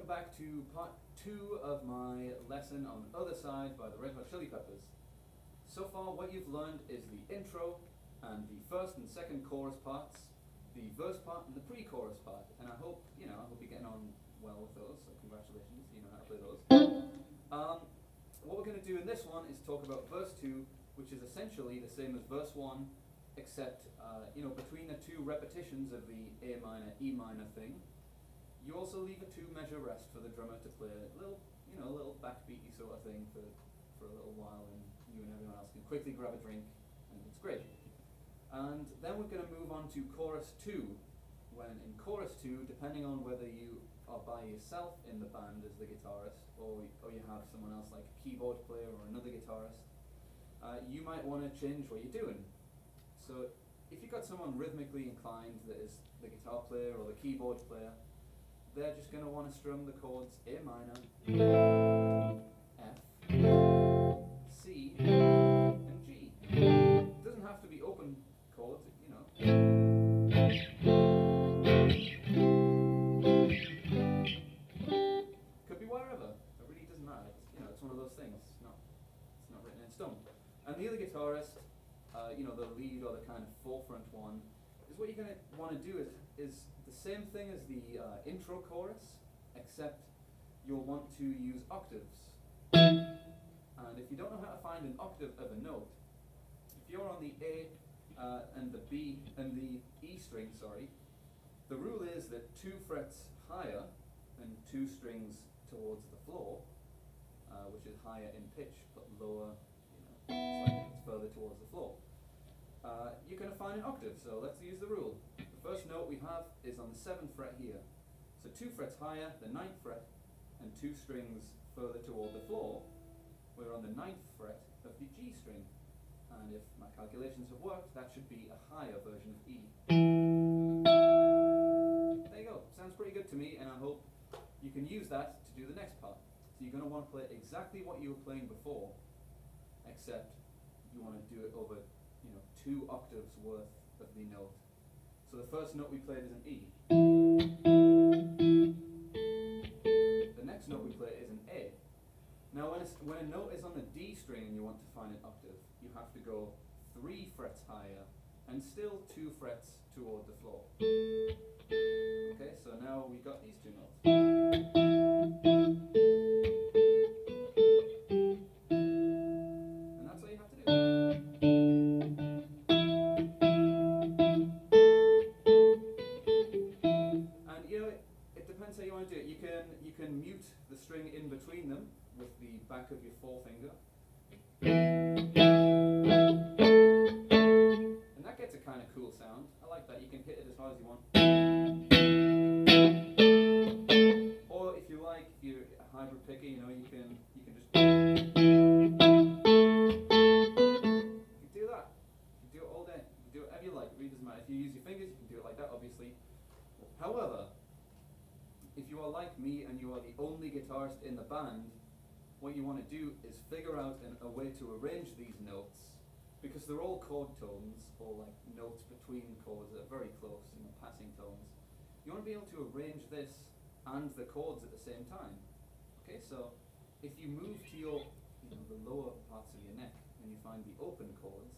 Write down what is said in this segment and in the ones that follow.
welcome back to part 2 of my lesson on Otherside by the Red Hot Chili Peppers. So far what you've learned is the intro and the first and second chorus parts, the verse part and the pre-chorus part, and I hope you're getting on well with those, so congratulations, you know how to play those. What we're going to do in this one is talk about verse 2, which is essentially the same as verse 1, except between the two repetitions of the A minor, E minor thing, you also leave a 2-measure rest for the drummer to play a little backbeaty sort of thing for a little while, and you and everyone else can quickly grab a drink, and it's great. And then we're going to move on to chorus 2, when in chorus 2, depending on whether you are by yourself in the band as the guitarist, or you have someone else like a keyboard player or another guitarist, you might want to change what you're doing. So if you've got someone rhythmically inclined that is the guitar player or the keyboard player, they're just going to want to strum the chords A minor, F, C, and G. It doesn't have to be open chords, Could be wherever. It really doesn't matter. It's one of those things. It's not written in stone. And the other guitarist, the lead or the kind of forefront one, is what you're going to want to do is the same thing as the intro chorus, except you'll want to use octaves. And if you don't know how to find an octave of a note, if you're on the A and the B and the E string, the rule is that 2 frets higher and 2 strings towards the floor, which is higher in pitch but lower, it's further towards the floor. You're going to find an octave, so let's use the rule. The first note we have is on the 7th fret here. So 2 frets higher, the 9th fret, and 2 strings further toward the floor, we're on the 9th fret of the G string. And if my calculations have worked, that should be a higher version of E. There you go. Sounds pretty good to me, and I hope you can use that to do the next part. So you're going to want to play exactly what you were playing before, except you want to do it over 2 octaves worth of the note. So the first note we played is an E. The next note we play is an A. Now when a note is on the D string and you want to find an octave, you have to go 3 frets higher and still 2 frets toward the floor. Okay, so now we got these 2 notes. And that's all you have to do. How you want to do it. You can mute the string in between them with the back of your forefinger, and that gets a kind of cool sound. I like that. You can hit it as hard as you want, or if you're a hybrid picker, you can just do that. You can do it all day. You can do it whatever you like. It really doesn't matter. If you use your fingers, you can do it like that, obviously. However, if you are like me and you are the only guitarist in the band, what you want to do is figure out a way to arrange these notes, because they're all chord tones, or like notes between chords that are very close, passing tones. You want to be able to arrange this and the chords at the same time. Okay, so if you move to your, the lower parts of your neck and you find the open chords,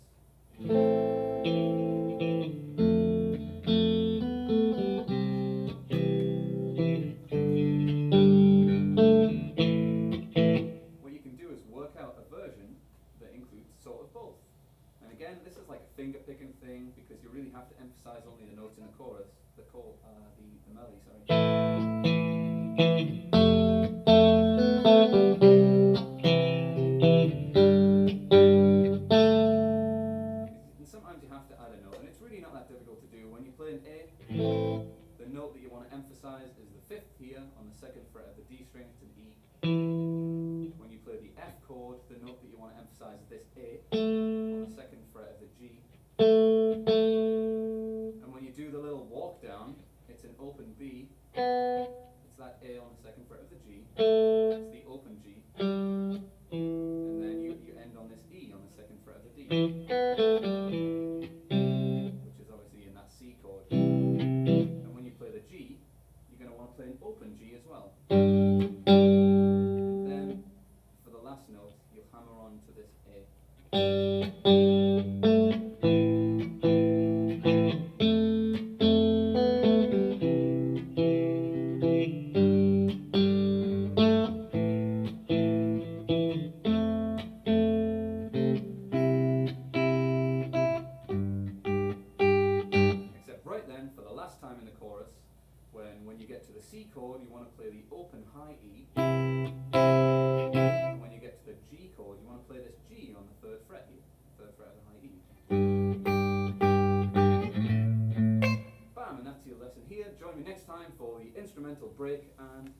again, this is like a finger picking thing because you really have to emphasize only the notes in the chorus, the melody, And sometimes you have to add a note, and it's really not that difficult to do. When you play an A, the note that you want to emphasize is the 5th here on the 2nd fret of the D string, it's an E. When you play the F chord, the note that you want to emphasize is this A on the 2nd fret of the G. And when you do the little walk down, it's an open B. It's that A on the 2nd fret of the G. It's the open G. And then you end on this E on the 2nd fret of the D, which is obviously in that C chord. And when you play the G, you're going to want to play an open open G as well. Then, for the last note, you'll hammer on to this A. Except right then, for the last time in the chorus, when you get to the C chord, you want to play the open high E. And when you get to the G chord, you want to play this G on the third fret here, third fret of the high E. Bam, and that's your lesson here. Join me next time for the instrumental break and